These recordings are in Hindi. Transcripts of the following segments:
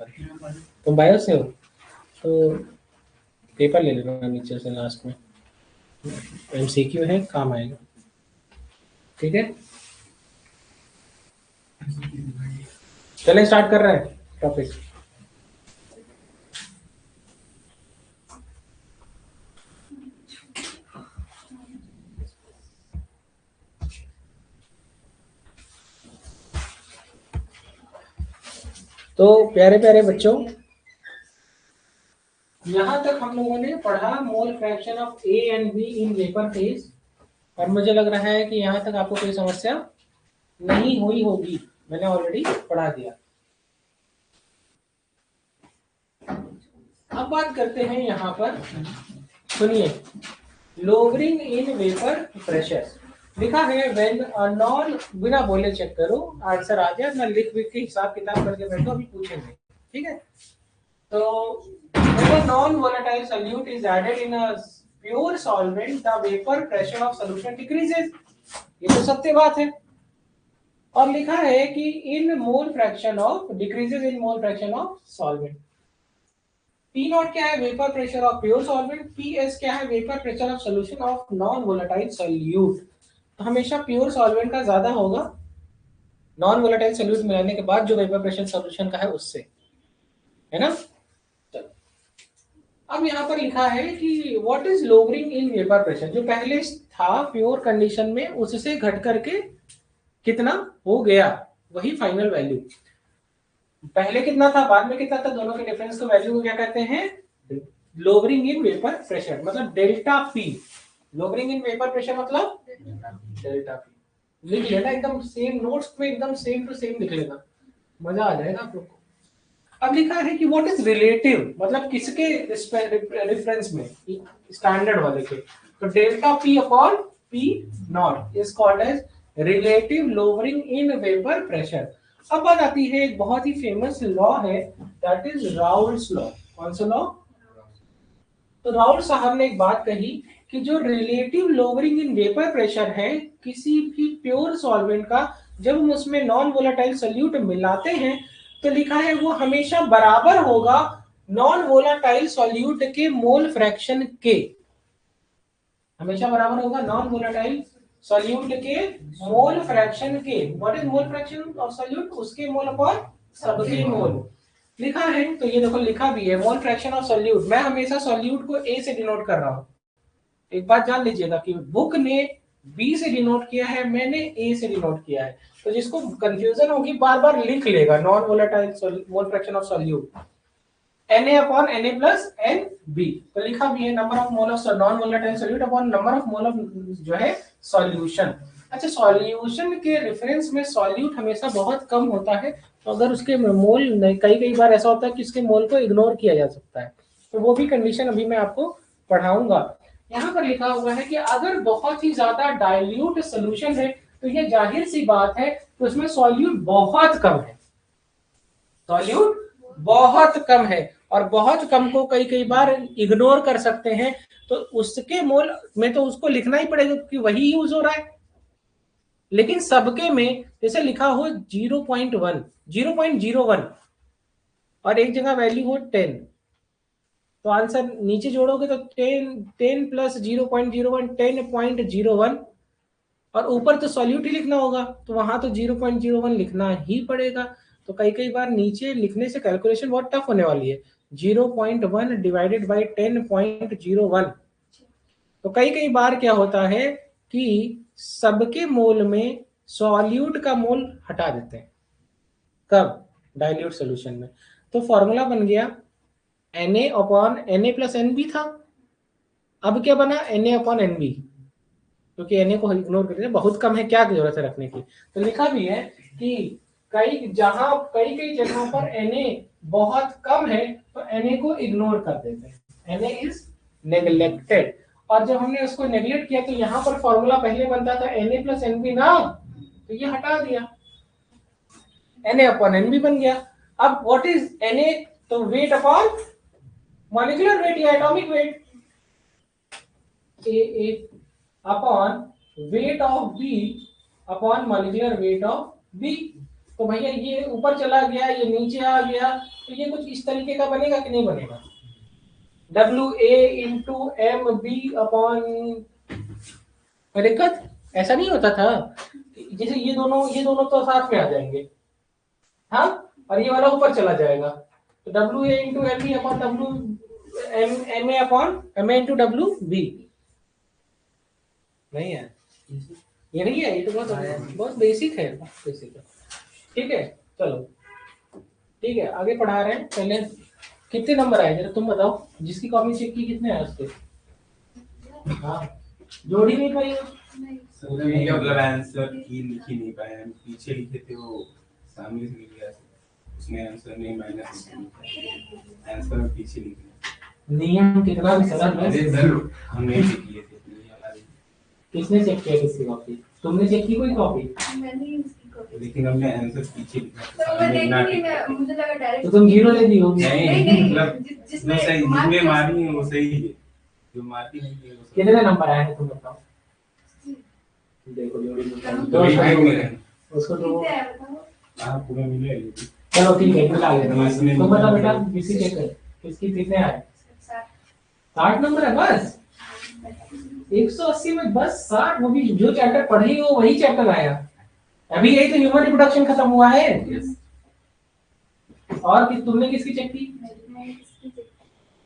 सॉरी, तुम बायो से हो तो पेपर ले लेना नीचे से लास्ट में, एमसीक्यू है, काम आएगा। ठीक है, चलें स्टार्ट कर रहे हैं टॉपिक। तो प्यारे प्यारे बच्चों, यहां तक हम लोगों ने पढ़ा मोल fraction of A and be in vapour phase, और मुझे लग रहा है कि यहां तक आपको कोई समस्या नहीं हुई होगी, मैंने ऑलरेडी पढ़ा दिया। अब बात करते हैं यहाँ पर, सुनिए, लोअरिंग इन वेपर प्रेशर लिखा है व्हेन अ नॉन, बिना बोले चेक करो आंसर आ जाए ना, लिख के हिसाब किताब करके बैठो, अभी पूछेंगे। ठीक है, तो when a non-volatile solute is added in a pure solvent, the vapor pressure of solution decreases। ये तो सत्य बात है। और लिखा है कि in mole fraction of, decreases in mole fraction of solvent. P naught क्या है? Vapour pressure of pure solvent. P S क्या है? Vapour pressure of solution of non volatile solute. तो हमेशा प्योर सॉल्वेंट का ज्यादा होगा नॉन वोलेटाइल सोल्यूट मिलाने के बाद जो वेपर प्रेशर सोल्यूशन का है उससे, है ना। अब यहाँ पर लिखा है कि what is lowering in vapour pressure, जो पहले था प्योर कंडीशन में उससे घट करके कितना हो गया, वही फाइनल वैल्यू। पहले कितना था, बाद में कितना था, दोनों के डिफरेंस को वैल्यू को क्या कहते हैं? लोअरिंग इन वेपर प्रेशर, मतलब delta P. Lowering in vapour pressure मतलब डेल्टा पी। लिख लेना एकदम सेम नोट्स में, एकदम सेम टू सेम लिख लेना, मजा आ जाएगा आप लोग को। अब लिखा है कि व्हाट इज रिलेटिव, मतलब किसके रेफरेंस में, स्टैंडर्ड वाले के। तो delta P upon P naught is called as relative lowering in vapour pressure. अब बात आती है, एक बहुत ही फेमस लॉ है, दैट इज राउल्स लॉ। कौन सा लॉ? तो राउल्ट साहब ने एक बात कही कि जो relative lowering in vapour pressure है किसी भी प्योर सॉल्वेंट का, जब हम उसमें नॉन वोलेटाइल सोल्यूट मिलाते हैं तो लिखा है वो हमेशा बराबर होगा नॉन वोलेटाइल सोल्यूट के मोल फ्रैक्शन के। हमेशा बराबर होगा नॉन वोलेटाइल सोल्यूट के मोल फ्रैक्शन के। What is mole fraction of solute? उसके मोल अपॉन सबके मोल लिखा है। तो ये देखो लिखा भी है मोल फ्रैक्शन ऑफ सोल्यूट। मैं हमेशा सोल्यूट को ए से डिनोट कर रहा हूं। एक बात जान लीजिएगा कि बुक ने बी से डिनोट किया है, मैंने ए से डिनोट किया है। तो जिसको कंफ्यूजन होगी बार बार लिख लेगा non volatile mole fraction of solute Na upon Na plus Nb। तो लिखा भी है number of mole of non volatile solute upon number of mole of जो है सॉल्यूशन। अच्छा, सॉल्यूशन के रेफरेंस में सॉल्यूट हमेशा बहुत कम होता है, तो अगर उसके मोल कई बार ऐसा होता है कि उसके मोल को इग्नोर किया जा सकता है, तो वो भी कंडीशन अभी मैं आपको पढ़ाऊंगा। यहाँ पर लिखा हुआ है कि अगर बहुत ही ज्यादा डाइल्यूट सोल्यूशन है तो ये जाहिर सी बात है तो उसमें सॉल्यूट बहुत कम है, सॉल्यूट बहुत कम है। और बहुत कम को कई बार इग्नोर कर सकते हैं, तो उसके मोल में तो उसको लिखना ही पड़ेगा क्योंकि वही यूज हो रहा है। लेकिन सबके में जैसे लिखा हो 0.1 0.01 और एक जगह वैल्यू हो 10, तो आंसर नीचे जोड़ोगे तो 10 प्लस 0.01 10.01, और ऊपर तो सॉल्यूट ही लिखना होगा तो वहां तो 0.01 लिखना ही पड़ेगा। तो कई बार नीचे लिखने से कैलकुलेशन बहुत टफ होने वाली है। 0.1 डिवाइडेड बाई 10.01। तो कई बार क्या होता है कि सबके मोल में सॉल्यूट का मोल हटा देते हैं। कब? डाइल्यूट सोल्यूशन में। तो फॉर्मूला बन गया Na upon Na plus Nb था, अब क्या बना Na अपॉन Nb, क्योंकि Na को इग्नोर कर दिया, बहुत कम है, क्या जरूरत है रखने की। तो लिखा भी है कि कई जगहों पर Na बहुत कम है तो Na को इग्नोर कर देते हैं, Na इज नेग्लेक्टेड। और जब हमने उसको नेग्लेक्ट किया तो यहाँ पर फॉर्मूला पहले बनता था Na प्लस Nb ना, तो ये हटा दिया, Na अपॉन Nb बन गया। अब व्हाट इज Na? तो वेट अपॉन मॉलिक्यूलर वेट या atomic weight, A upon weight of B upon molecular weight of B। तो भैया ये ऊपर चला गया, ये नीचे आ गया, तो ये कुछ इस तरीके का बनेगा कि नहीं बनेगा? WA into M B upon, दिक्कत ऐसा नहीं होता था, जैसे ये दोनों तो साथ में आ जाएंगे, हाँ, और ये वाला ऊपर चला जाएगा, तो WA into M B upon M A upon M A into WB। नहीं है, ये नहीं है, ये तो बहुत बेसिक है, बेसिक है। ठीक है, चलो ठीक है, आगे पढ़ा रहे हैं। पहले कितने नंबर आए जरा तुम बताओ, जिसकी कॉपी चेक की कितने आए उसके? हाँ, जोड़ी नहीं पाई मतलब आंसर की लिखी नहीं पाए, हम पीछे लिखे थे, वो सामने से लिख गया, उसमें आंसर नहीं, माइनस आंसर पीछे लिखे। नियम कितना भी सरल है। अरे सर हमने चेक किए थे। किसने चेक किया किसकी कॉपी? तुमने चेक की कोई कॉपी? मैंने उसकी कॉपी, लेकिन हमने आंसर पीछे लिखा तो मैं देखी नहीं, मुझे लगा डायरेक्ट। तो तुम 0 ले दी होगी। नहीं, मतलब जिसमें सही, जिसमें मारी है वो सही है, जो मारती नहीं है वो सही। कितने नंबर आए हैं तुम बताओ? देखो जोड़ी उसको तो हां पूरा मिले। चलो ठीक है, मिला लेना। तुम बता बेटा, किसी किसकी कितने आए? 60 नंबर है बस। 180 में बस 60, वो भी जो चैप्टर पढ़ी हो वही चैप्टर आया। अभी यही तो ह्यूमन रिप्रोडक्शन खत्म हुआ है। और कि तुमने किसकी चेक की?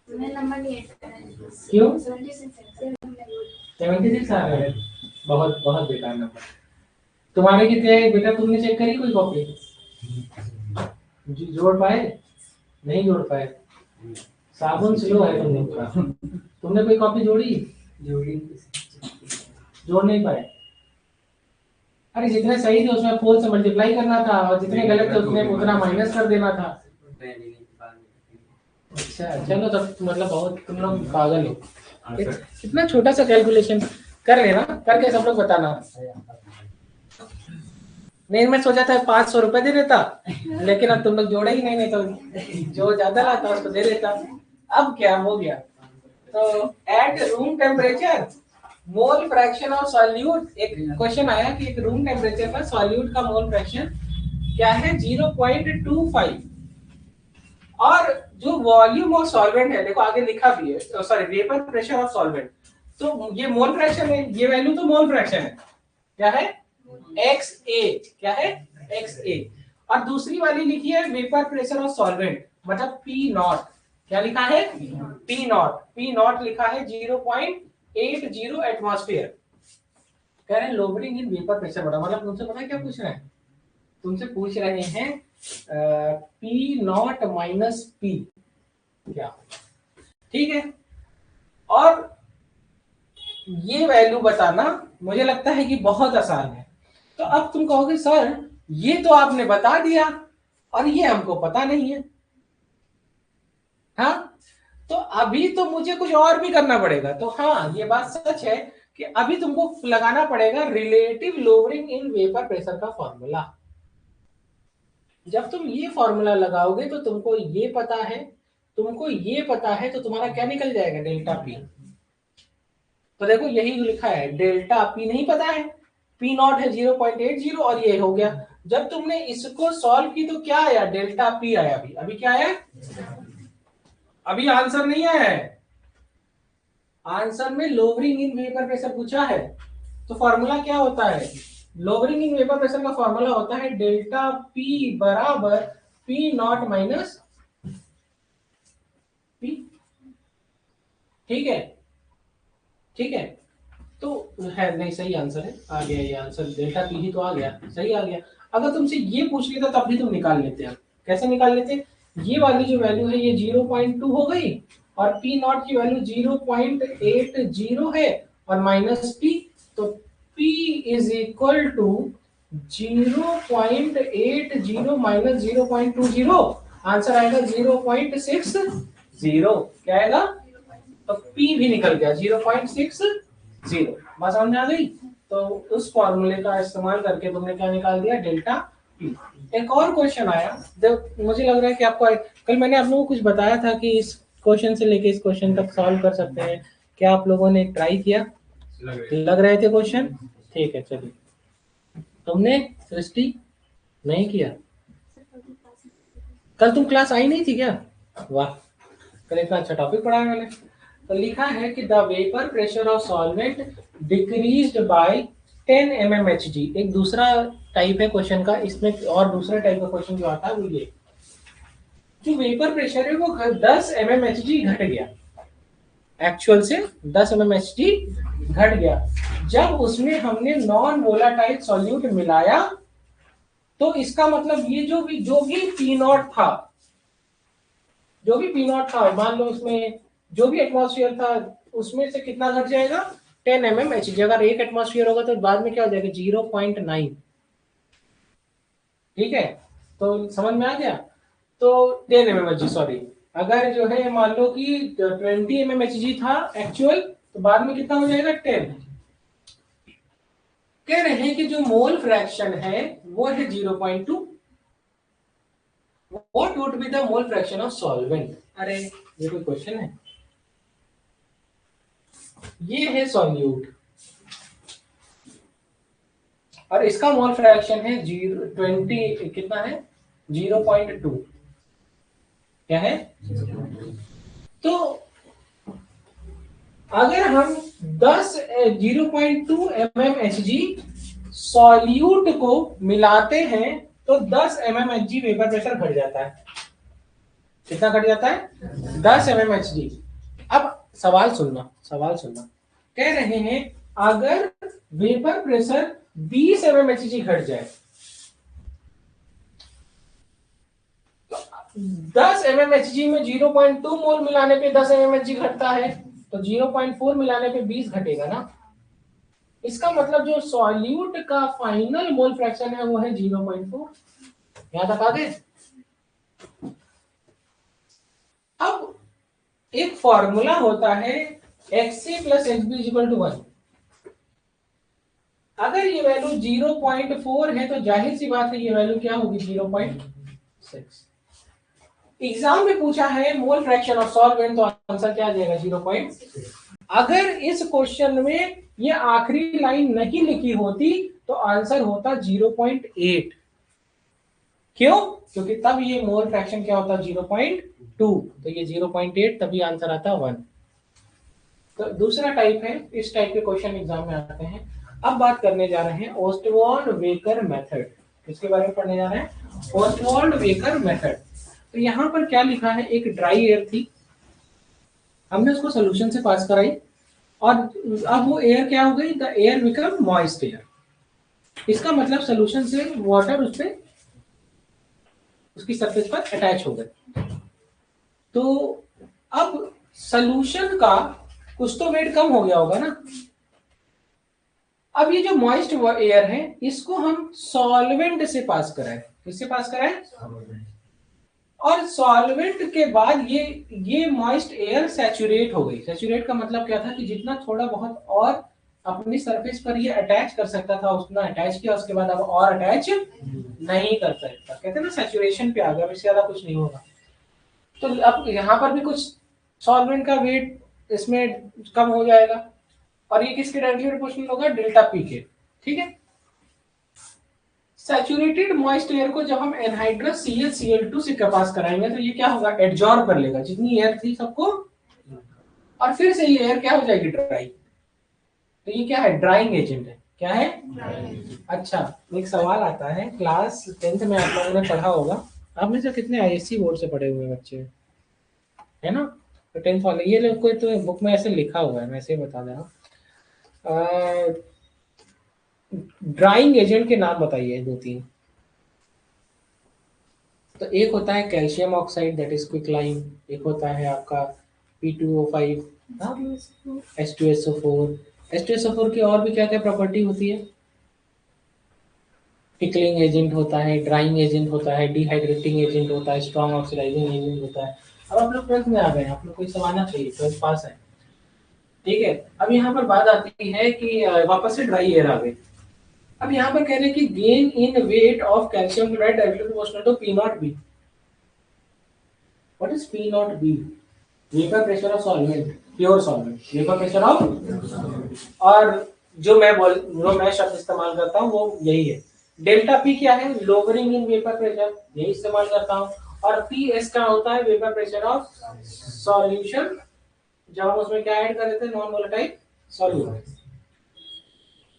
मैंने नंबर नहीं है। क्यों? 76 आ रहे हैं, बहुत बहुत बेकार नंबर। तुम्हारे कितने आए बेटा? तुमने चेक करी कोई कॉपी? जोड़ पाए? नहीं जोड़ पाए, साबुन स्लो है तुम लोग का। तुमने कोई कॉपी जोड़ी? जोड़ नहीं पाए। अरे जितने सही थे उसमें 4 से मल्टीप्लाई करना था, और जितने गलत थे उसमें उतना माइनस कर देना था। अच्छा चलो, तब मतलब बहुत तुम लोग पागल हो। इतना छोटा सा कैलकुलेशन कर लेना, करके सब लोग बताना। नहीं, मैं सोचा था 500 रुपए दे देता, लेकिन अब तुम लोग जोड़े ही नहीं तो जो ज्यादा लाता उसको दे देता। अब क्या हो गया? तो at room temperature mole fraction of solute, एक क्वेश्चन आया कि एक रूम टेम्परेचर पर सॉल्यूट का मोल फ्रैक्शन क्या है? 0.25, और जो वॉल्यूम ऑफ सॉल्वेंट है, देखो आगे लिखा भी है, sorry vapour pressure of solvent, तो ये मोल फ्रैक्शन है, ये वैल्यू तो मोल फ्रैक्शन है, क्या है? XA, क्या है? XA। और दूसरी वाली लिखी है वेपर प्रेशर ऑफ सॉल्वेंट, मतलब P नॉट, क्या लिखा है? P नॉट लिखा है 0.80 एटमॉस्फेयर। कह रहे हैं लोअरिंग इन वेपर प्रेशर बड़ा, मतलब तुमसे पता है क्या पूछ रहे हैं? तुमसे पूछ रहे हैं P नॉट माइनस P क्या, ठीक है? और ये वैल्यू बताना मुझे लगता है कि बहुत आसान है। तो अब तुम कहोगे सर ये तो आपने बता दिया और ये हमको पता नहीं है, हाँ, तो अभी तो मुझे कुछ और भी करना पड़ेगा। तो हाँ, ये बात सच है कि अभी तुमको लगाना पड़ेगा relative lowering in vapour pressure का फॉर्मूला। जब तुम ये फॉर्मूला लगाओगे तो तुमको ये पता है, तो तुम्हारा क्या निकल जाएगा? Delta P. तो देखो यही लिखा है, डेल्टा पी नहीं पता है, पी नॉट है 0.80, और ये हो गया। जब तुमने इसको सॉल्व की तो क्या आया? डेल्टा पी आया। अभी क्या आया? अभी आंसर नहीं आया है, आंसर में लोअरिंग इन वेपर प्रेशर पूछा है। तो फॉर्मूला क्या होता है? लोअरिंग इन वेपर प्रेशर का फॉर्मूला होता है डेल्टा पी बराबर पी नॉट माइनस पी। ठीक है, तो है नहीं, सही आंसर है, आ गया ये आंसर, डेल्टा पी ही तो आ गया, सही आ गया। अगर तुमसे ये पूछ लेता तब भी तुम निकाल लेते हैं। कैसे निकाल लेते? ये वाली जो वैल्यू है ये 0.2 हो गई, और पी नॉट की वैल्यू 0.80 है, और माइनस पी, तो P is equal to 0.80 minus 0.20, answer आएगा 0.60। क्या आएगा? तो P भी निकल गया 0.60। बात समझ में आ गई? तो उस फॉर्मूले का इस्तेमाल करके तुमने क्या निकाल दिया? Delta P। एक और क्वेश्चन आया, जब मुझे लग रहा है कि आपको कल मैंने आप लोगों को कुछ बताया था कि इस क्वेश्चन से लेके इस क्वेश्चन तक सॉल्व कर सकते हैं। क्या आप लोगों ने ट्राई किया? लग रहे थे क्वेश्चन? ठीक है, चलिए। तुमने सृष्टि नहीं किया? कल तुम क्लास आई नहीं थी क्या? वाह, कल इतना अच्छा टॉपिक पढ़ा है मैंने। तो लिखा है कि the vapour pressure of solvent decreased bye 10 mmHg। एक दूसरा टाइप है क्वेश्चन का, इसमें और दूसरा टाइप का क्वेश्चन जो आता है वो ये, जो वेपर प्रेशर है वो 10 mmHg घट गया, एक्चुअल से 10 mmHg घट गया। जब उसमें हमने नॉन वोलाटाइल सॉल्यूट मिलाया तो इसका मतलब ये जो भी पी नॉट था, मान लो उसमें जो भी एटमॉस्फेयर था उसमें से कितना घट जाएगा, 10 mmHg। अगर 1 एटमॉस्फेयर होगा तो बाद में क्या हो जाएगा, 0.9। ठीक है, तो समझ में आ गया। तो 10 mmHg, सॉरी, अगर जो है मान लो कि 20 mmHg था एक्चुअल, तो बाद में कितना हो जाएगा, 10। कह रहे हैं कि जो मोल फ्रैक्शन है वो है 0.2। What would be the mole fraction of solvent? अरे ये कोई क्वेश्चन है? ये है सॉल्यूट और इसका मोल फ्रैक्शन है 20, कितना है, 0.2। क्या है? तो अगर हम 0.2 mmHg सॉल्यूट को मिलाते हैं तो 10 mmHg वेपर प्रेशर घट जाता है। कितना घट जाता है? 10 mmHg। अब सवाल सुनना, कह रहे हैं अगर वेपर प्रेशर 20 mmHg घट जाए, 10 mmHg में 0.2 मोल मिलाने पे 10 mmHg घटता है, तो 0.4 मिलाने पे 20 घटेगा ना। इसका मतलब जो सॉल्यूट का फाइनल मोल फ्रैक्शन है वो है 0.4। यहां तक आ गए? अब एक फॉर्मूला होता है Xc + Hb = 1। अगर ये वैल्यू 0.4 है तो जाहिर सी बात है ये वैल्यू क्या होगी, 0.6। एग्जाम में पूछा है मोल फ्रैक्शन ऑफ सॉल्वेंट, तो आंसर क्या आ जाएगा, 0.6। अगर इस क्वेश्चन में ये आखिरी लाइन नहीं लिखी होती तो आंसर होता 0.8। क्यों? क्योंकि तब ये मोल फ्रैक्शन क्या होता, 0.2, तो ये 0.8, तभी आंसर आता 1। तो दूसरा टाइप है, इस टाइप के क्वेश्चन एग्जाम में आते हैं। अब बात करने जा रहे हैं ओस्टवाल्ड-वेकर मेथड। किसके बारे में पढ़ने जा रहे हैं? Ostwald-waker method. तो यहाँ पर क्या लिखा है, एक ड्राई एयर थी, हमने उसको सोल्यूशन से पास कराई और अब वो एयर क्या हो गई, the air become moist air. इसका मतलब सोल्यूशन से वाटर उस पे उसकी सरफेस पर अटैच हो गए। तो अब सोल्यूशन का कुछ तो वेट कम हो गया होगा ना। अब ये जो मॉइस्ट एयर है इसको हम सॉल्वेंट से पास कराएं। किससे पास कराएं? और सॉल्वेंट के बाद ये मॉइस्ट एयर सैचुरेट हो गई। सैचुरेट का मतलब क्या था कि जितना थोड़ा बहुत और अपनी सरफेस पर ये अटैच कर सकता था उतना अटैच किया, उसके बाद अब और अटैच नहीं कर सकता। कहते हैं ना सैचुरेशन पे आ गया, इससे ज्यादा कुछ नहीं होगा। तो अब यहाँ पर भी कुछ सॉल्वेंट का वेट इसमें कम हो जाएगा और ये किसके डायरेक्टली प्रोपोर्शनल होगा, डेल्टा पी के। ठीक है, सैचुरेटेड मॉइस्ट एयर को जब हम एनहाइड्रस CaCl2 से पास कराएंगे तो ये क्या होगा, एडजॉर्ब कर लेगा जितनी एयर थी सबको, और फिर से ये एयर क्या हो जाएगी, ड्राई। तो ये क्या है, ड्राइंग एजेंट है। क्या है? अच्छा, एक सवाल आता है, क्लास 10th में आप लोगों ने पढ़ा होगा। आप में से कितने ISC बोर्ड से पढ़े हुए बच्चे है ना? तो 10th वाले ये लोग को तो बुक में ऐसे लिखा हुआ है, मैं ऐसे बता दे रहा हूँ। ड्राइंग एजेंट के नाम बताइए 2-3। तो एक होता है कैल्शियम ऑक्साइड, दैट इज क्विकलाइन। एक होता है आपका P2O5, H2SO4। H2SO4 की और भी क्या क्या प्रॉपर्टी होती है? पिकलिंग एजेंट होता है, ड्राइंग एजेंट होता है, डिहाइड्रेटिंग एजेंट होता है, स्ट्रॉन्ग ऑक्सीडाइजिंग एजेंट होता है। अब आप लोग 12th में आ गए, आप लोग को समझना चाहिए, 12th पास है। ठीक है, अब यहाँ पर बात आती है कि वापस से ड्राई एयर आ गई। अब यहाँ पर कह रहे हैं कि gain in weight of calcium chloride directly proportional to P0B। What is P0B? Vapour pressure of solvent, pure solvent, vapour pressure of. और जो मैं शब्द इस्तेमाल करता हूँ वो यही है। डेल्टा पी क्या है, लोअरिंग इन वेपर प्रेशर, यही इस्तेमाल करता हूँ। और पी एस क्या होता है, वेपर प्रेशर ऑफ सॉल्यूशन, जब हम उसमें क्या ऐड कर देते हैं, नॉन वोलेटाइल सॉल्यूट।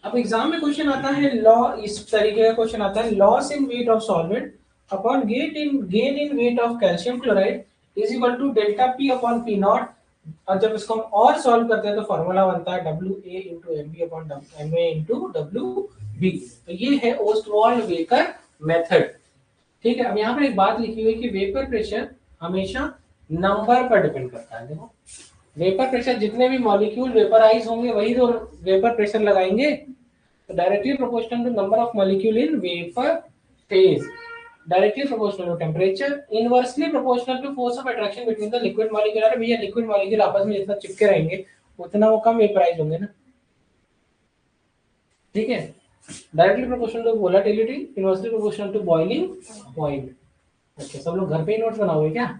अब एग्जाम में क्वेश्चन आता है लॉ, इस तरीके का क्वेश्चन आता है, loss in weight of solvent upon gain in weight of calcium chloride is equal to delta P upon P naught. और जब इसको हम और सॉल्व करते हैं तो फॉर्मूला बनता है W A into M B upon M A into W B. तो ये है ओस्टवाल्ड वेकर मेथड। ठीक है, अब यहाँ पर एक बात लिखी हुई कि वेपर प्रेशर हमेशा नंबर पर डिपेंड करता है। देखो वेपर प्रेशर, जितने भी मॉलिक्यूल वेपराइज होंगे वही तो वेपर प्रेशर लगाएंगे, तो directly proportional to number of molecule in vapour phase, directly proportional to temperature, inversely proportional to force of attraction between the liquid molecule. अरे भैया लिक्विड मॉलिक्यूल आपस में जितना चिपके रहेंगे उतना वो कम वेपराइज होंगे ना। ठीक है, directly proportional to volatility, inversely proportional to boiling point. Okay, सब लोग घर पे ही नोट्स बनाओगे क्या?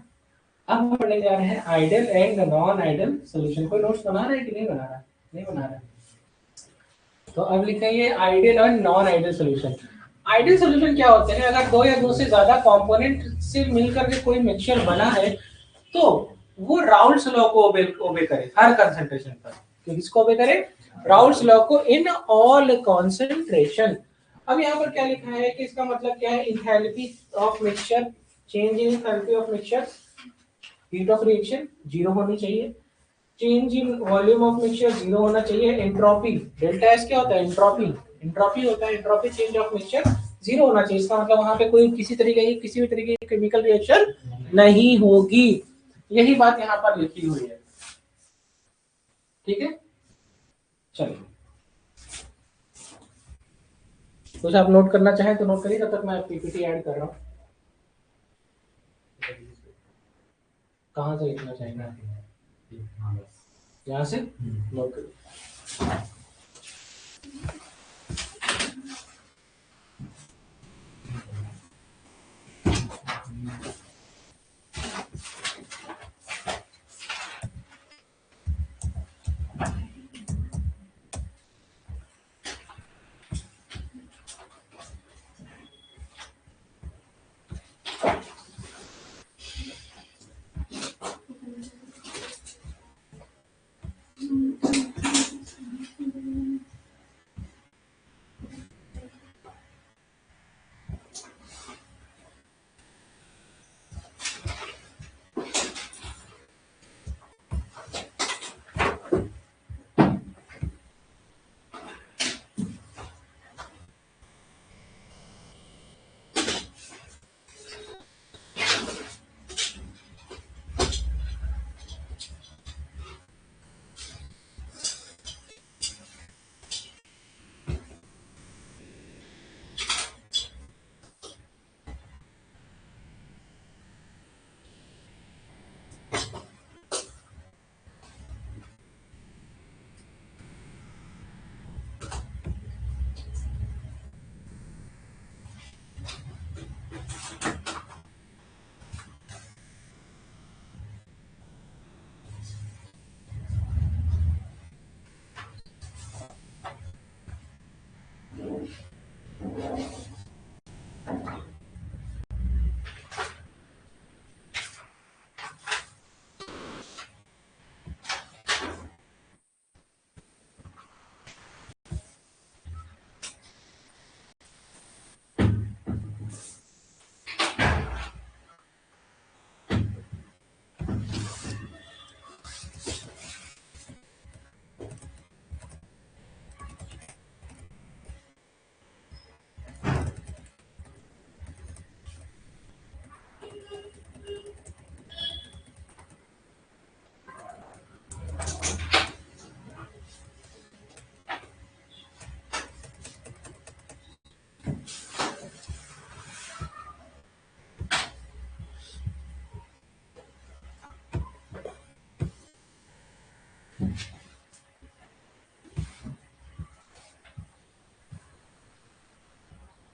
अब हम पढ़ने जा रहे हैं ideal and non ideal solution. कोई नोट्स बना रहा है कि नहीं बना रहा है? नहीं बना रहा है। तो अब लिखेंगे आइडियल और non ideal solution. Ideal solution क्या होते हैं, अगर दो या दो से ज्यादा कंपोनेंट से मिलकर के कोई मिक्सचर बना है तो वो राउल्स लॉ को ओबे करे हर कंसंट्रेशन पर। तो किसको ओबे करे? राउल्स लॉ को इन ऑल कंसंट्रेशन। अब यहाँ पर क्या लिखा है कि इसका मतलब क्या है, enthalpy of mixture, change in enthalpy of mixture, heat of reaction zero होनी चाहिए, change in volume of mixture zero होना चाहिए, एंट्रोपी डेल्टा एस क्या होता है, एंट्रोपी, एंट्रोपी होता है, entropy change of mixture zero होना चाहिए। इसका मतलब वहां पे कोई किसी भी तरीके की केमिकल रिएक्शन नहीं होगी। यही बात यहाँ पर लिखी हुई है। ठीक है, चलिए कुछ आप नोट करना चाहें तो नोट करिए, तब तक मैं पीपीटी ऐड कर रहा हूँ। कहाँ से लिखना चाहेंगे? यहाँ से नोट करिए।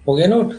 हो गया नोट?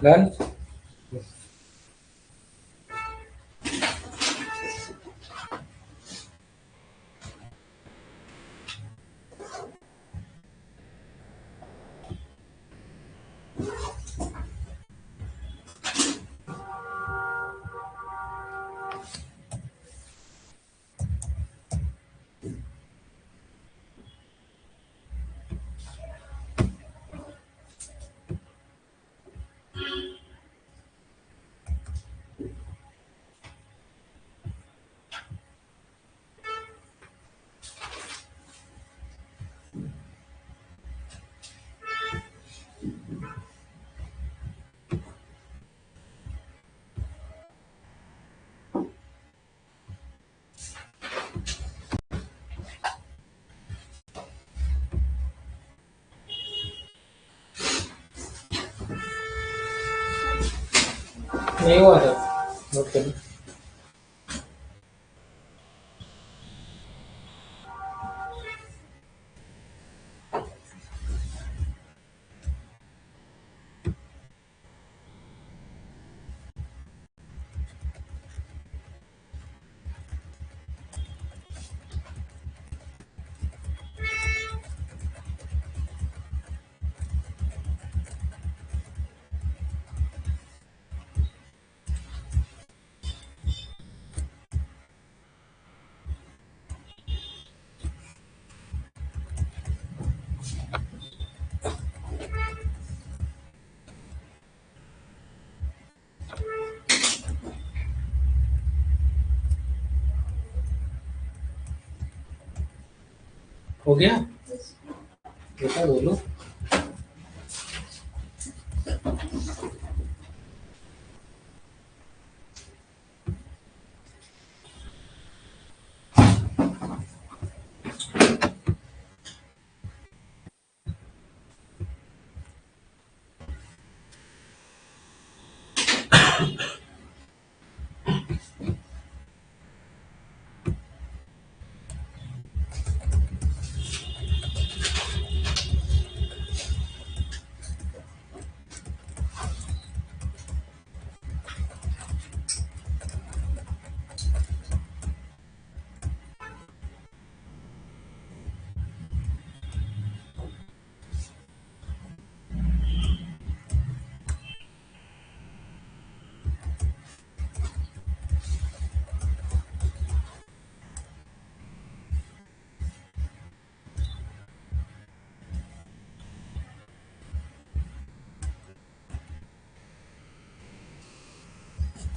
डन। नहीं हुआ था, नोट कर। हो गया, बेटा बोलो।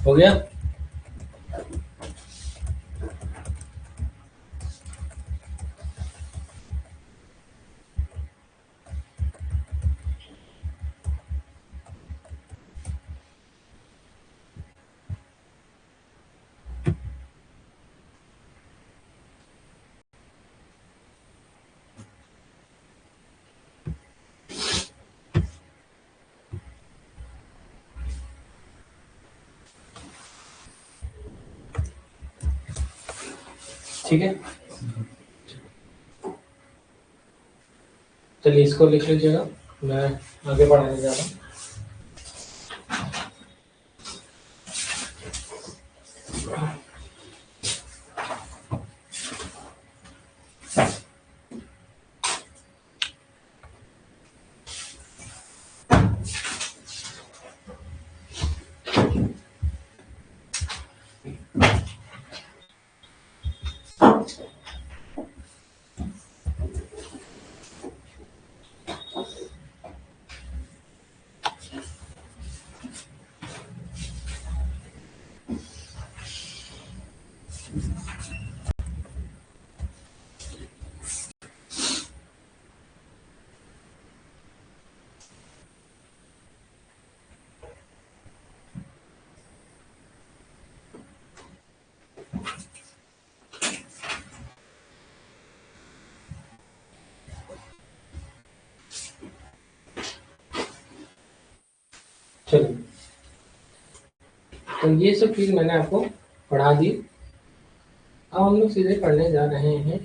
हो गया। ठीक है, चलिए इसको लिख लीजिएगा, मैं आगे बढ़ाने जा रहा हूँ। चलिए, तो ये सब चीज मैंने आपको पढ़ा दी। अब हम लोग सीधे पढ़ने जा रहे हैं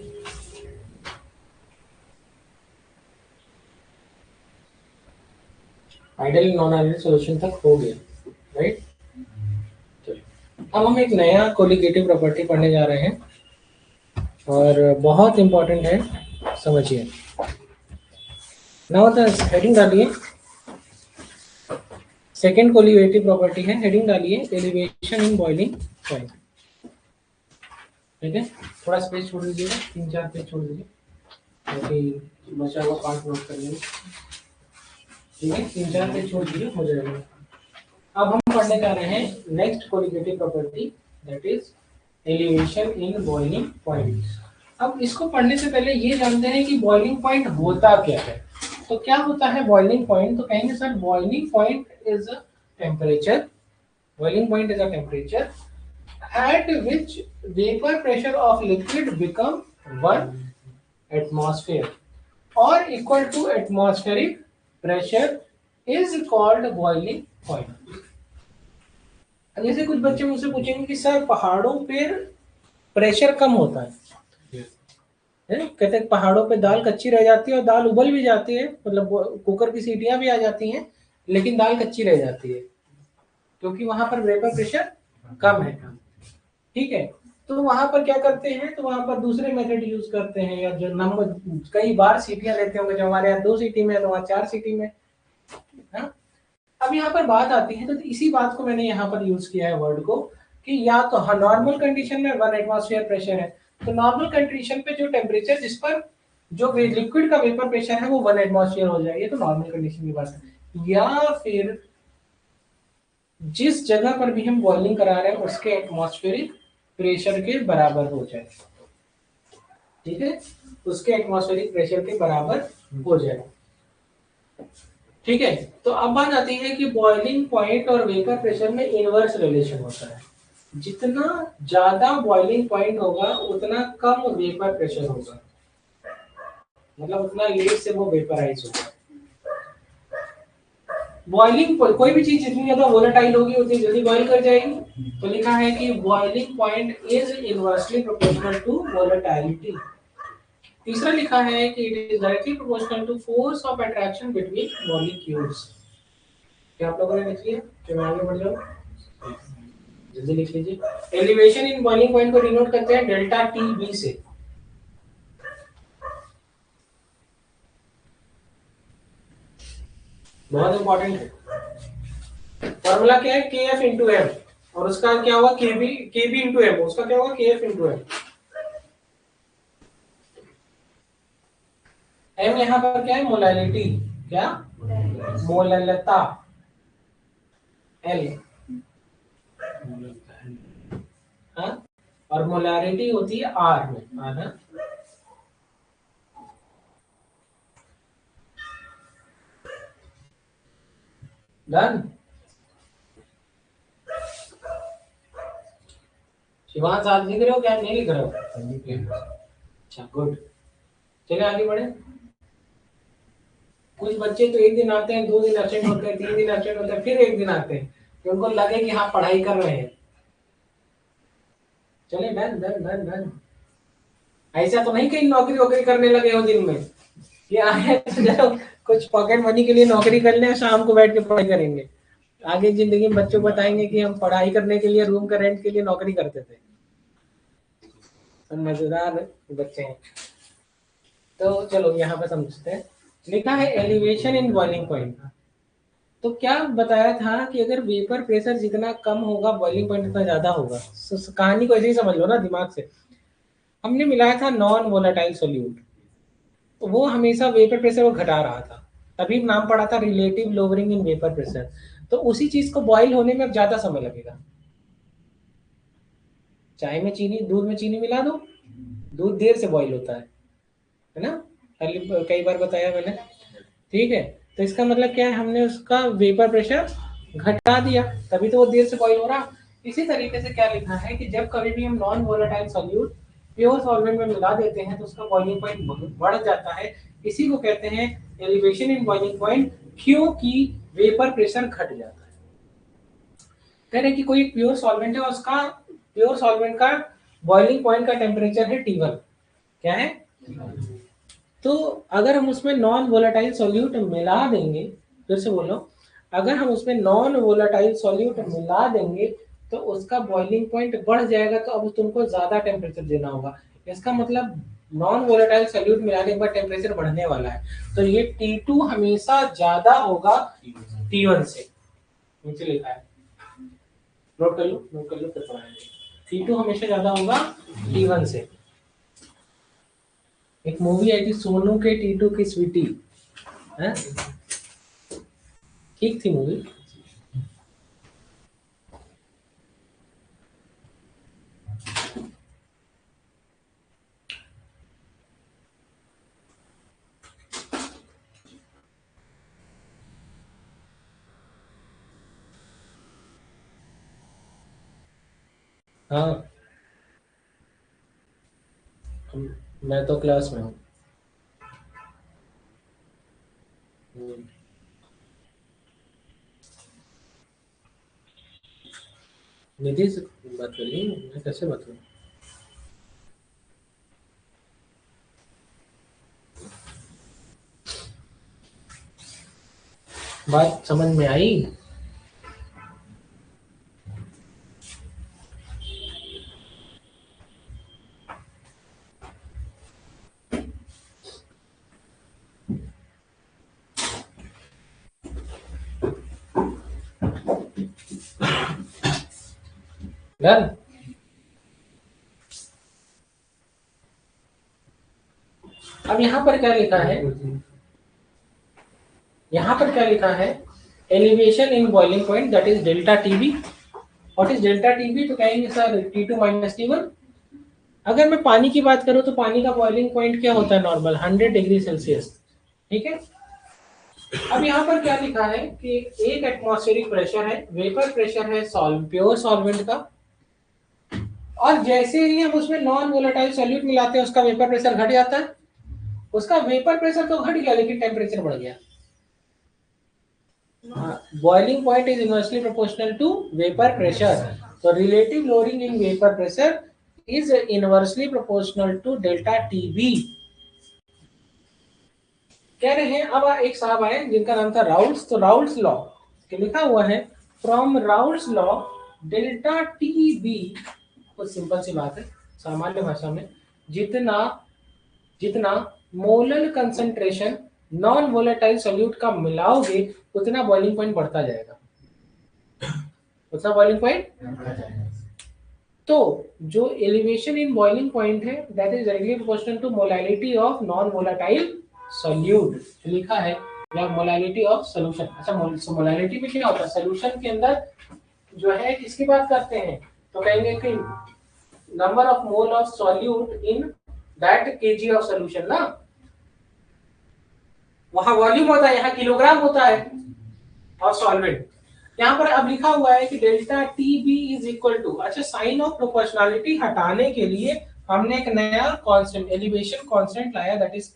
आइडियल नॉन आइडियल सॉल्यूशन तक हो गया, राइट। चलिए, अब हम एक नया कोलिगेटिव प्रॉपर्टी पढ़ने जा रहे हैं और बहुत इंपॉर्टेंट है, समझिए। नाउ द हेडिंग डालिए, सेकेंड कोलिगेटिव प्रॉपर्टी है, हेडिंग डालिए एलिवेशन इन बॉइलिंग पॉइंट। ठीक है, थोड़ा स्पेस छोड़ दीजिएगा, 3-4 पेज छोड़ दीजिए ताकि बचा हुआ पार्ट नोट कर लेंगे। ठीक है, 3-4 पेज छोड़ दीजिए, हो जाएगा। अब हम पढ़ने जा रहे हैं next colligative property, that is elevation in boiling point. अब इसको पढ़ने से पहले ये जानते हैं कि बॉइलिंग पॉइंट होता क्या है। तो क्या होता है बॉइलिंग पॉइंट? तो कहेंगे sir boiling point is a temperature, boiling point is a temperature at which vapor pressure of liquid become 1 atmosphere or equal to atmospheric pressure is called boiling point। जैसे कुछ बच्चे मुझसे पूछेंगे कि सर पहाड़ों पे प्रेशर कम होता है, कहते हैं पहाड़ों पे दाल कच्ची रह जाती है और दाल उबल भी जाती है, मतलब कुकर की सीटियां भी आ जाती हैं, लेकिन दाल कच्ची रह जाती है क्योंकि वहां पर वेपर प्रेशर कम है। ठीक है, तो वहां पर क्या करते हैं, तो वहां पर दूसरे मेथड यूज करते हैं, या जो नंबर कई बार सीटियां लेते होंगे, जो हमारे यहाँ 2 सीटी में है तो वहाँ 4 सीटी में। हाँ? अब यहाँ पर बात आती है, तो इसी बात को मैंने यहाँ पर यूज किया है वर्ड को, कि या तो नॉर्मल कंडीशन में 1 एटमॉस्फेयर प्रेशर है, तो नॉर्मल कंडीशन पे जो टेम्परेचर जिस पर जो लिक्विड का वेपर प्रेशर है वो 1 एटमॉस्फेयर हो जाएगी, तो नॉर्मल कंडीशन की बात है। या फिर जिस जगह पर भी हम बॉइलिंग करा रहे हैं उसके एटमॉस्फेरिक प्रेशर के बराबर हो जाए। ठीक है, उसके एटमॉस्फेरिक प्रेशर के बराबर हो जाए। ठीक है, तो अब बात आती है कि बॉइलिंग पॉइंट और वेपर प्रेशर में इनवर्स रिलेशन होता है। जितना ज्यादा बॉइलिंग पॉइंट होगा उतना कम वेपर प्रेशर होगा, मतलब उतना लेट से वो वेपराइज होगा। बॉइलिंग कोई भी चीज जितनी ज्यादा वोलेटाइल होगी उतनी जल्दी बॉइल कर जाएगी। तो लिखा है कि boiling point is inversely proportional to volatility. तीसरा लिखा है कि it is directly proportional to force of attraction between molecules. क्या आप लोगों ने लिख लिया? चलो आगे बढ़ जाओ, जल्दी लिख लीजिए। एलिवेशन इन बॉइलिंग पॉइंट को डिनोट करते हैं डेल्टा टी बी से। बहुत इंपॉर्टेंट है। फॉर्मूला क्या है? के एफ इंटू एम, और उसका क्या होगा? के बी इंटू एम, उसका क्या होगा? के एफ इंटू एम। एम यहाँ पर क्या है? मोलैलिटी, क्या? मोललता। एल, हाँ, और मोलैरिटी होती है आर में, आना। डन। शिवान साथ लिख रहे हो क्या? नहीं लिख रहे हो? अच्छा, गुड। चलिए आगे बढ़े। कुछ बच्चे तो एक दिन आते हैं, 2 दिन एब्सेंट होते हैं, 3 दिन एब्सेंट होते हैं, फिर एक दिन आते हैं, तो उनको लगे कि हाँ पढ़ाई कर रहे हैं। चलिए डन डन डन डन। ऐसा तो नहीं कहीं नौकरी वोकरी करने लगे हो दिन में कि आए तो चलो कुछ पॉकेट मनी के लिए नौकरी कर लें, शाम को बैठ के पढ़ाई करेंगे। आगे जिंदगी में बच्चों को बताएंगे कि हम पढ़ाई करने के लिए रूम का रेंट के लिए नौकरी करते थे। तो मजेदार बच्चे हैं। तो चलो यहाँ पे समझते हैं। लिखा है एलिवेशन इन बॉइलिंग पॉइंट। तो क्या बताया था कि अगर वेपर प्रेशर जितना कम होगा बॉइलिंग पॉइंट उतना ज्यादा होगा। कहानी को ऐसे ही समझ लो ना दिमाग से। हमने मिलाया था नॉन वोलेटाइल सोल्यूट, तो वो हमेशा वेपर प्रेशर को घटा रहा था, तभी नाम पड़ा था relative lowering in vapour pressure. तो उसी चीज को बॉईल होने में अब ज्यादा समय लगेगा। चाय में चीनी, दूध में चीनी मिला दो, दूध देर से बॉईल होता है ना, कई बार बताया मैंने। ठीक है, तो इसका मतलब क्या है, हमने उसका वेपर प्रेशर घटा दिया, तभी तो वो देर से बॉईल हो रहा। इसी तरीके से क्या लिखा है कि जब कभी भी हम non volatile solute pure solvent में मिला देते हैं तो उसका बॉइलिंग पॉइंट बढ़ जाता है। इसी को कहते हैं एलिवेशन इन बॉइलिंग पॉइंट, क्योंकि वेपर प्रेशर घट जाता है। कह रहे कि कोई प्योर सॉल्वेंट है और उसका प्योर सॉल्वेंट का बॉइलिंग पॉइंट का टेम्परेचर है T1। क्या है? तो अगर हम उसमें नॉन वोलेटाइल सॉल्यूट मिला देंगे, फिर से बोलो, अगर हम उसमें नॉन वोलेटाइल सॉल्यूट मिला देंगे तो उसका बॉइलिंग पॉइंट बढ़ जाएगा। तो अब तुमको ज्यादा टेम्परेचर देना होगा। इसका मतलब नॉन वोलेटाइल सॉल्यूट मिलाने के बाद टेम्परेचर बढ़ने वाला है। तो ये T2 हमेशा ज्यादा होगा T1 से। नीचे लिखा है, नोट कर लो, नोट कर लो, फिर पढ़ाएंगे। T2 हमेशा ज्यादा होगा T1 से। एक मूवी आई थी सोनू के T2 की स्वीटी, है, ठीक थी मूवी। हाँ, मैं तो क्लास में हूँ। निधि से बात कर ली, मैं कैसे बात करूँ? बात समझ में आई? डन। अब यहाँ पर क्या लिखा है, यहाँ पर क्या लिखा है, elevation in boiling point that is delta TB. What is delta TB? तो कहेंगे सर T2 माइनस T1। अगर मैं पानी की बात करूं तो पानी का बॉइलिंग पॉइंट क्या होता है नॉर्मल, 100 डिग्री सेल्सियस। ठीक है, अब यहाँ पर क्या लिखा है कि एक एटमॉस्फेरिक प्रेशर है, वेपर प्रेशर है प्योर सॉल्वेंट का, और जैसे ही हम उसमें नॉन वोलेटाइल सॉल्यूट मिलाते हैं उसका वेपर प्रेशर घट जाता है। उसका वेपर प्रेशर तो घट गया लेकिन टेम्परेचर बढ़ गया। Boiling point is inversely proportional to vapour pressure. तो relative lowering in vapour pressure is inversely proportional to delta TB. कह रहे हैं, अब एक साहब आए जिनका नाम था राउल्ट्स। तो राउल्ट्स लॉ के लिखा हुआ है, from Raoult's law delta TB, कुछ सिंपल सी बात है सामान्य भाषा में, जितना जितना molar concentration non volatile solute का मिलाओगे उतना बॉइलिंग पॉइंट बढ़ता जाएगा, उतना बॉइलिंग पॉइंट। तो जो एलिवेशन इन बॉइलिंग पॉइंट है that is directly proportional to molality of non volatile solute लिखा है, या मोलैलिटी ऑफ सॉल्यूशन। अच्छा, मोलैलिटी में क्या होता है, सॉल्यूशन के अंदर जो है किसकी बात करते हैं, तो कहेंगे कि number of mole of solute in that KG of solution ना। वहां वॉल्यूम होता है, यहाँ किलोग्राम होता है और सॉल्वेंट। यहाँ पर अब लिखा हुआ है कि delta TB is equal to, अच्छा साइन ऑफ प्रोपोर्शनलिटी हटाने के लिए हमने एक नया कांस्टेंट एलिवेशन कांस्टेंट लाया that is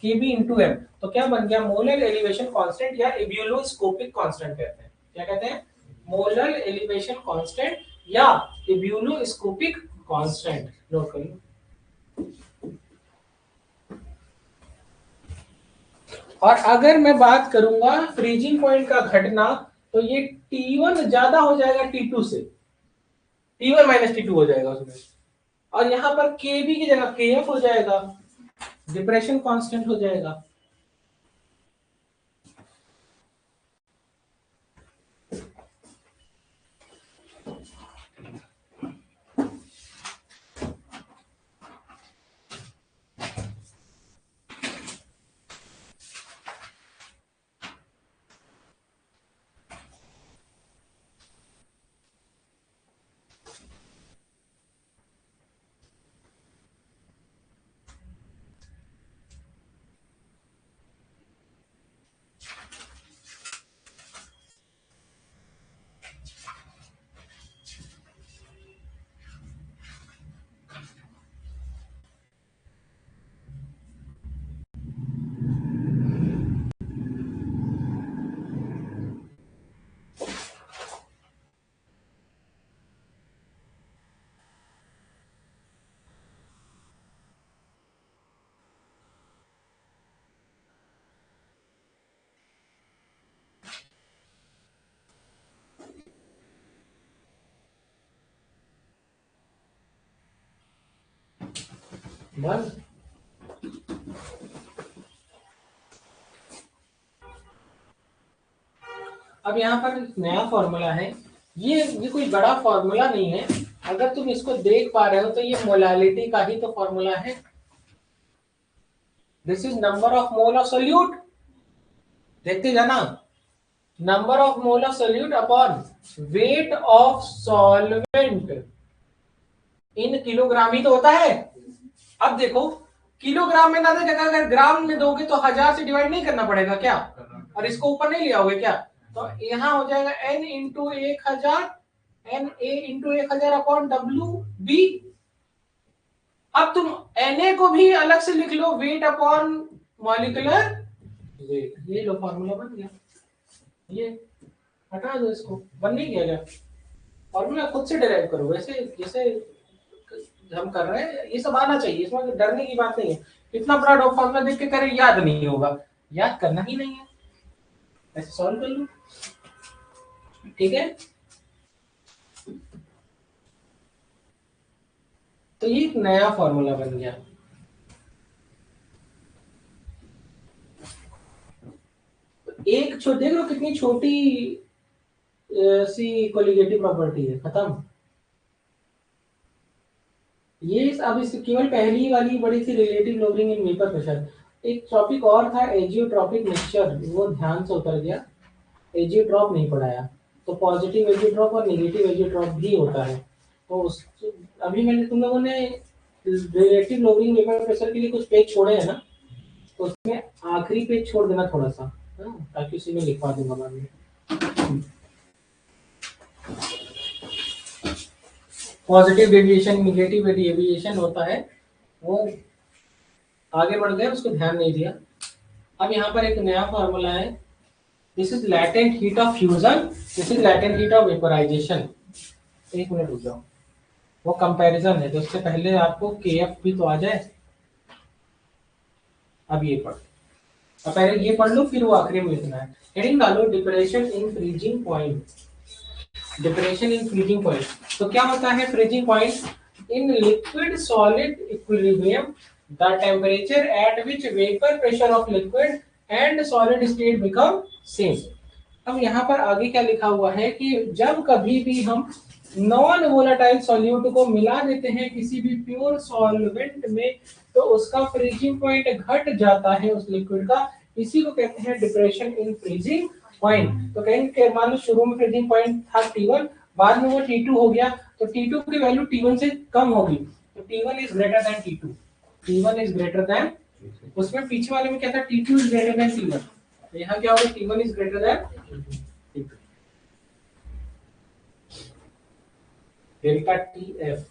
KB into M. तो क्या बन गया, मोलर एलिवेशन कांस्टेंट या एब्यूलोस्कोपिक कांस्टेंट कहते हैं। क्या कहते हैं, मोलर एलिवेशन कांस्टेंट या एब्यूलोस्कोपिक कांस्टेंट। नोट करिए, और अगर मैं बात करूंगा फ्रीजिंग पॉइंट का घटना, तो ये T1 ज्यादा हो जाएगा T2 से, T1 माइनस T2 हो जाएगा उसमें, और यहाँ पर KB की जगह KF हो जाएगा, डिप्रेशन कांस्टेंट हो जाएगा। बस अब यहाँ पर नया फॉर्मूला है, ये कोई बड़ा फॉर्मूला नहीं है, अगर तुम इसको देख पा रहे हो तो ये मोलालिटी का ही तो फॉर्मूला है। This is number of mole of solute, देखते जाना, number of mole of solute upon weight of solvent in kilogram ही तो होता है। अब देखो किलोग्राम में ना दे जगह अगर ग्राम में दोगे तो 1000 से डिवाइड नहीं करना पड़ेगा क्या, और इसको ऊपर नहीं ले आओगे क्या, तो यहाँ हो जाएगा n into 1000, N A into 1000 upon W B. अब तुम Na को भी अलग से लिख लो, वेट अपॉन मॉलिक्यूलर वेट, ये लो फॉर्मूला बन गया। ये हटा दो, इसको बन नहीं गया क्या फॉर्मूला, खुद से डिराइव करो वैसे जैसे हम कर रहे हैं, ये सब आना चाहिए, इसमें डरने की बात नहीं है। इतना बड़ा डॉग फॉर्मूला देख के करे याद नहीं होगा, याद करना ही नहीं है, ऐसे सॉल्व कर लो, ठीक है। तो ये एक नया फॉर्मूला बन गया। एक देख लो कितनी छोटी सी कोलिगेटिव प्रॉपर्टी है, खत्म। ये अब इस केवल पहली वाली बड़ी सी relative loading in vapour pressure. एक टॉपिक और था एजियोट्रॉपिक मिक्सचर, वो ध्यान से उतर गया, एजियोट्रॉप नहीं पढ़ाया। तो पॉजिटिव एजियोट्रॉप और नेगेटिव एजियोट्रॉप भी होता है। तो उस अभी मैंने तुम लोगों ने रिलेटिव लोडिंग वेपर प्रेशर के लिए कुछ पेज छोड़े हैं ना, तो उसमें आखिरी पेज छोड़ देना थोड़ा सा, ताकि उसी में लिखवा दूंगा बाद में। पॉजिटिव डेविएशन नेगेटिव डेविएशन होता है, वो आगे बढ़ गए, उसको ध्यान नहीं दिया। अब यहाँ पर एक नया फॉर्मूला है, this is latent heat of fusion, this is latent heat of vaporisation. एक मिनट रुक जाओ, वो कंपैरिजन है, तो उससे पहले आपको केएफ भी तो आ जाए। अब ये पढ़, अब पहले ये पढ़ लो, फिर वो आखिरी में लिखना है। हेडिंग डालो depression in freezing point, depression in freezing point. तो क्या होता है freezing point, in liquid solid equilibrium the temperature at which vapour pressure of liquid and solid state become same. अब यहाँ पर आगे क्या लिखा हुआ है कि जब कभी भी हम नॉन वोलेटाइल सॉल्यूट को मिला देते हैं किसी भी प्योर सॉल्वेंट में, तो उसका फ्रीजिंग पॉइंट घट जाता है उस लिक्विड का, इसी को कहते हैं डिप्रेशन इन फ्रीजिंग पॉइंट। तो कहेंगे मान लो शुरू में फ्रीजिंग पॉइंट था T1, बाद में वो T2 हो गया, तो T2 की वैल्यू T1 से कम होगी, तो T1 is greater than T2, T1 is greater than, उसमें पीछे वाले में क्या था, T2 is greater than T1, तो यहाँ क्या होगा, T1 is greater than T2, delta TF।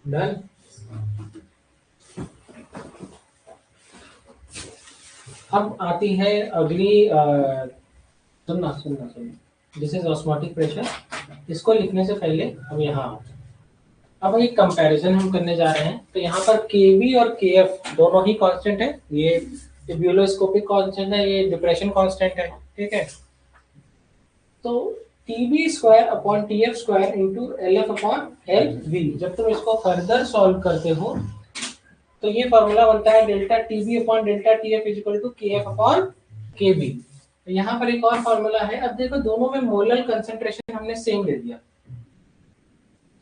Done. अब आती है अगली सुनना सुनना सुनना, दिस इज ऑस्मोटिक प्रेशर। इसको लिखने से पहले अब यहाँ अब एक कंपैरिजन हम करने जा रहे हैं। तो यहाँ पर केवी और केएफ दोनों ही कांस्टेंट है। ये ब्यूलोस्कोपिक कांस्टेंट है, ये डिप्रेशन कांस्टेंट है, ठीक है। तो TB square upon TF square into L F upon L we, जब तुम इसको फर्दर सॉल्व करते हो तो ये फॉर्मूला बनता है delta TB upon delta TF is equal to KF upon KB. तो यहाँ पर एक और फॉर्मूला है। अब देखो दोनों में मोलर कंसंट्रेशन हमने सेम ले दिया,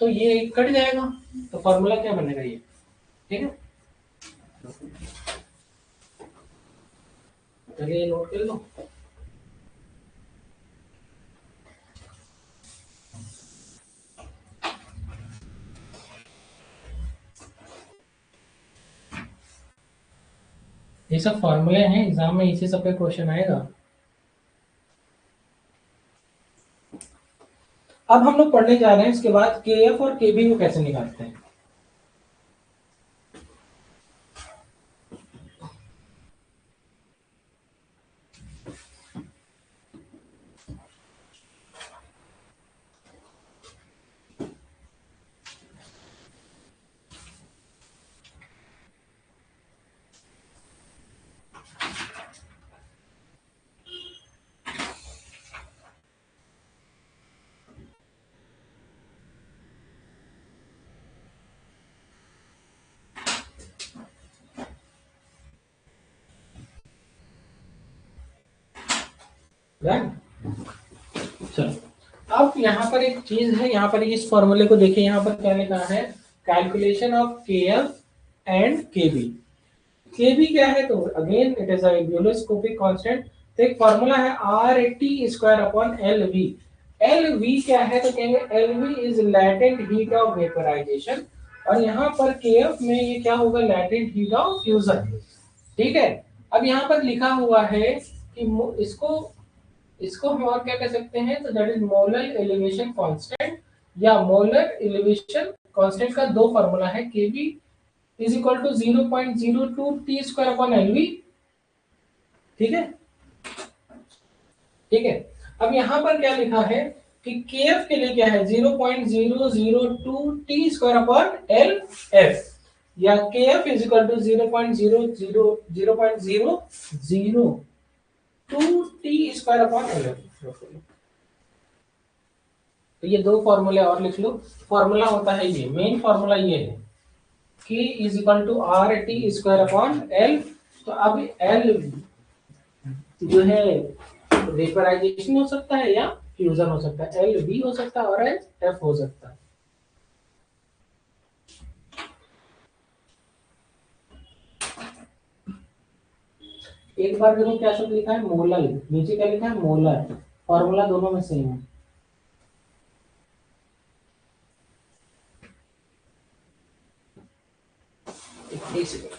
तो ये कट जाएगा, तो फॉर्मूला क्या बनेगा ये, ठीक है। चलिए नोट कर लो। ये सब फॉर्मूले हैं, एग्जाम में इसी सब पे क्वेश्चन आएगा। अब हम लोग पढ़ने जा रहे हैं इसके बाद के एफ और के बी को कैसे निकालते हैं। चलो, अब यहाँ पर एक चीज है, यहाँ पर इस फॉर्मूले को देखिए, यहाँ पर क्या लिखा है, calculation of K F and K B. K B क्या है, तो again it is a ebullioscopic constant. तो एक फॉर्मूला है R A T square upon L V. L V क्या है, तो कहेंगे L V is latent heat of vaporisation, और यहाँ पर के एफ में ये क्या होगा, लैटेंट हीट ऑफ फ्यूजन, ठीक है। अब यहाँ पर लिखा हुआ है कि इसको इसको हम और क्या कह सकते हैं, तो that is molar elevation constant, या मोलर एलिवेशन कांस्टेंट का दो फॉर्मूला है, KB is equal to 0.02 T square upon LV, ठीक है, ठीक है। अब यहाँ पर क्या लिखा है कि केएफ के लिए क्या है, 0.002 T square upon L F, या KF is equal to 0.002 T square upon L F. तो ये दो फॉर्मूले और लिख लो। फॉर्मूला होता है ये, मेन फॉर्मूला ये है, K is equal to R T square upon L. तो अब एल जो है वेपराइजेशन हो सकता है या फ्यूजन हो सकता है, एल वी हो सकता है और एफ हो सकता है। एक बार देखो क्या शब्द लिखा है, मोलर, नीचे क्या लिखा है, मोलर। फॉर्मूला दोनों में सेम है।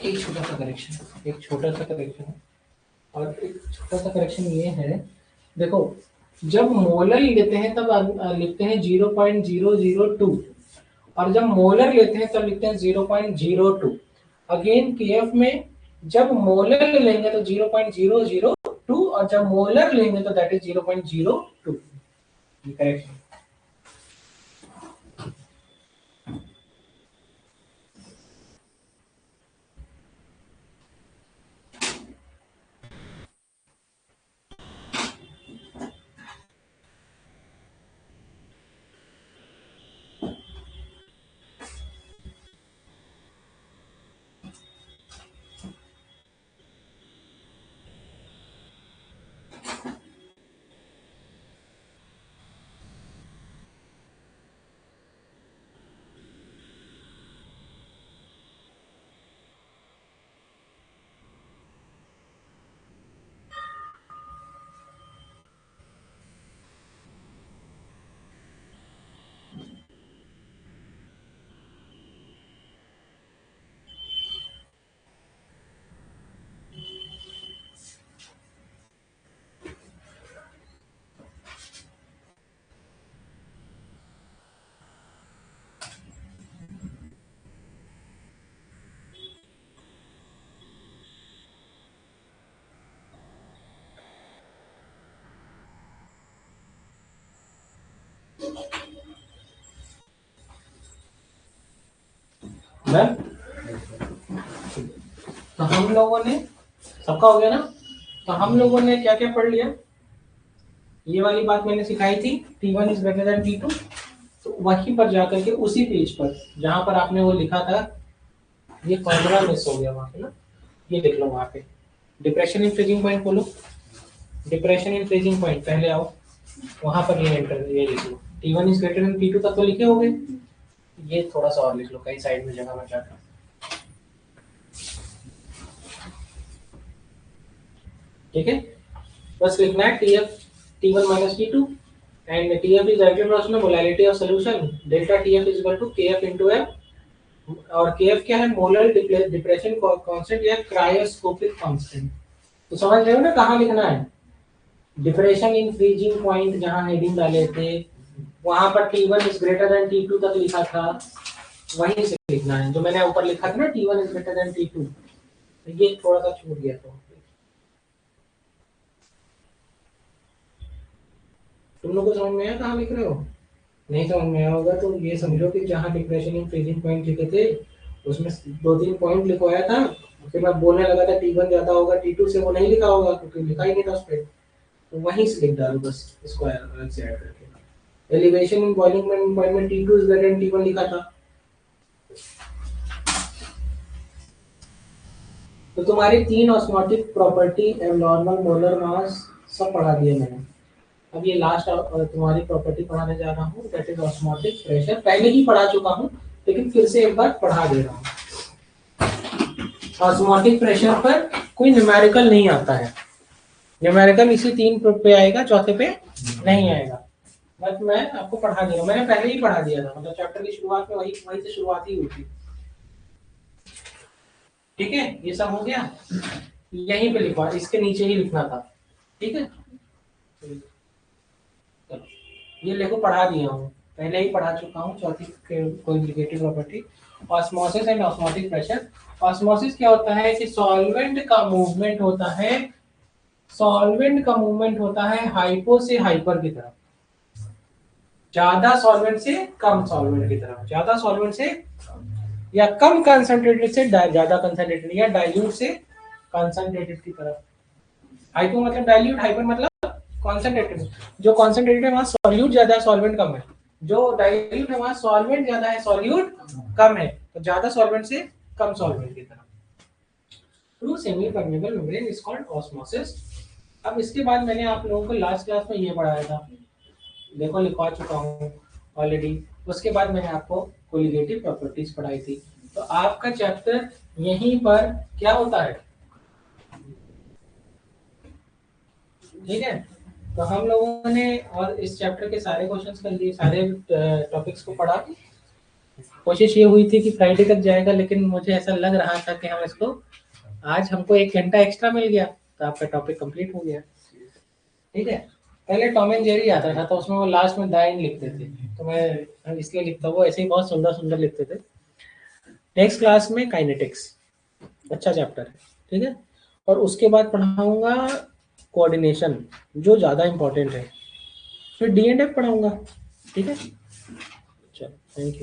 एक छोटा सा करेक्शन, एक छोटा सा करेक्शन, और एक छोटा सा करेक्शन ये है, देखो जब मोलर लेते हैं तब लिखते हैं 0.002, और जब मोलर लेते हैं तब लिखते हैं 0.02। अगेन केएफ में जब मोलर लेंगे तो 0.002, और जब मोलर लेंगे तो दैट इज 0.02। करेक्शन। मैम तो हम लोगों ने सबका हो गया ना, तो हम लोगों ने क्या क्या पढ़ लिया, ये वाली बात मैंने सिखाई थी T1 is greater than T2, तो वहीं पर जाकर के उसी पेज पर जहां पर आपने वो लिखा था, ये फॉर्मूला मिस हो गया वहां पे ना, ये लिख लो वहां पे डिप्रेशन इन फ्रीजिंग पॉइंट बोलो, डिप्रेशन इन फ्रीजिंग पॉइंट पहले आओ वहां पर ये एंटर ये लिख लो, T1 is greater than T2 तक तो लिखे होंगे, ये थोड़ा सा और लिख लो कहीं साइड में जगह बचा कर, ठीक है। बस लिखना है TF T1 minus T2 and TF is isotopic molality of solution, delta TF is equal to KF into F, और KF क्या है, मोलर डिप्रेशन कांस्टेंट या क्रायोस्कोपिक कांस्टेंट। तो समझ रहे हो ना कहाँ लिखना है, डिप्रेशन इन फ्रीजिंग पॉइंट जहाँ हेडिंग डाले थे वहां पर T1 is greater than T2 तक लिखा था, वहीं से लिखना है जो मैंने ऊपर लिखा था ना T1 is greater than T2, ये थोड़ा सा छूट गया तो तुम लोग को समझ में आया कहाँ लिख रहे हो, नहीं समझ में आया होगा तो ये समझो कि जहाँ डिप्रेशन इन फ्रीजिंग पॉइंट लिखे थे उसमें 2-3 पॉइंट लिखवाया था, फिर मैं बोलने लगा था T1 ज्यादा होगा T2 से, वो नहीं लिखा होगा क्योंकि लिखा ही नहीं था उस पर, तो वहीं से लिख डालो बस इसको अलग से ऐड करके। एलिवेशन इन बॉइलिंग पॉइंट में T2 is greater than T1 लिखा था, तो तुम्हारी 3 osmotic property abnormal molar mass सब पढ़ा दिया मैंने। अब ये लास्ट तुम्हारी प्रॉपर्टी पढ़ाने जा रहा हूँ, दैट इज ऑस्मोटिक प्रेशर, पहले ही पढ़ा चुका हूँ लेकिन फिर से एक बार पढ़ा दे रहा हूँ। ऑस्मोटिक प्रेशर पर कोई न्यूमेरिकल नहीं आता है, न्यूमेरिकल इसी 3 पे आएगा, चौथे पे नहीं आएगा, बस मैं आपको पढ़ा दे रहा हूँ, मैंने पहले ही पढ़ा दिया था, मतलब चैप्टर की शुरुआत में वही से शुरुआत ही हुई थी, ठीक है। ये सब हो गया, यहीं पे लिखवा, इसके नीचे ही लिखना था, ठीक है। ये देखो पढ़ा दिया हूँ, पहले ही पढ़ा चुका हूँ, चौथी colligative property osmosis and osmotic pressure. Osmosis क्या होता है कि सॉल्वेंट का मूवमेंट होता है, सॉल्वेंट का मूवमेंट होता है हाइपो से हाइपर की तरफ, ज्यादा सॉल्वेंट से कम सॉल्वेंट की तरफ, ज्यादा सॉल्वेंट से या कम कंसंट्रेटेड से ज्यादा कंसंट्रेटेड, या डाइल्यूट से कंसंट्रेटेड की तरफ। हाइपो मतलब डाइल्यूट, हाइपर मतलब कॉन्सेंट्रेटेड, जो कॉन्सेंट्रेटेड है वहां सॉल्यूट ज्यादा है सॉल्वेंट कम है, जो डाइल्यूट है वहां सॉल्वेंट ज्यादा है सॉल्यूट कम है, तो ज्यादा सॉल्वेंट से कम सॉल्वेंट की तरफ। Through semi permeable membrane is called osmosis. अब इसके बाद मैंने आप लोगों को लास्ट क्लास में ये पढ़ाया था, देखो लिखवा चुका हूँ ऑलरेडी, उसके बाद मैंने आपको कोलिगेटिव प्रॉपर्टीज पढ़ाई थी, तो आपका चैप्टर यहीं पर क्या होता है, ठीक है। तो हम लोगों ने और इस चैप्टर के सारे क्वेश्चंस कर लिए, सारे टॉपिक्स को पढ़ा, कोशिश ये हुई थी कि फ्राइडे तक जाएगा, लेकिन मुझे ऐसा लग रहा था कि हम इसको आज हमको 1 घंटा एक्स्ट्रा मिल गया तो आपका टॉपिक कंप्लीट हो गया, ठीक है। पहले टॉम एंड जेरी आता था तो उसमें वो लास्ट में दाइन लिखते थे, तो मैं इसलिए लिखता हूँ, वो ऐसे ही बहुत सुंदर सुंदर लिखते थे। नेक्स्ट क्लास में काइनेटिक्स, अच्छा चैप्टर है, ठीक है, और उसके बाद पढ़ाऊंगा कोऑर्डिनेशन जो ज़्यादा इम्पोर्टेंट है, फिर D&F पढ़ाऊंगा, ठीक है। चलो थैंक यू।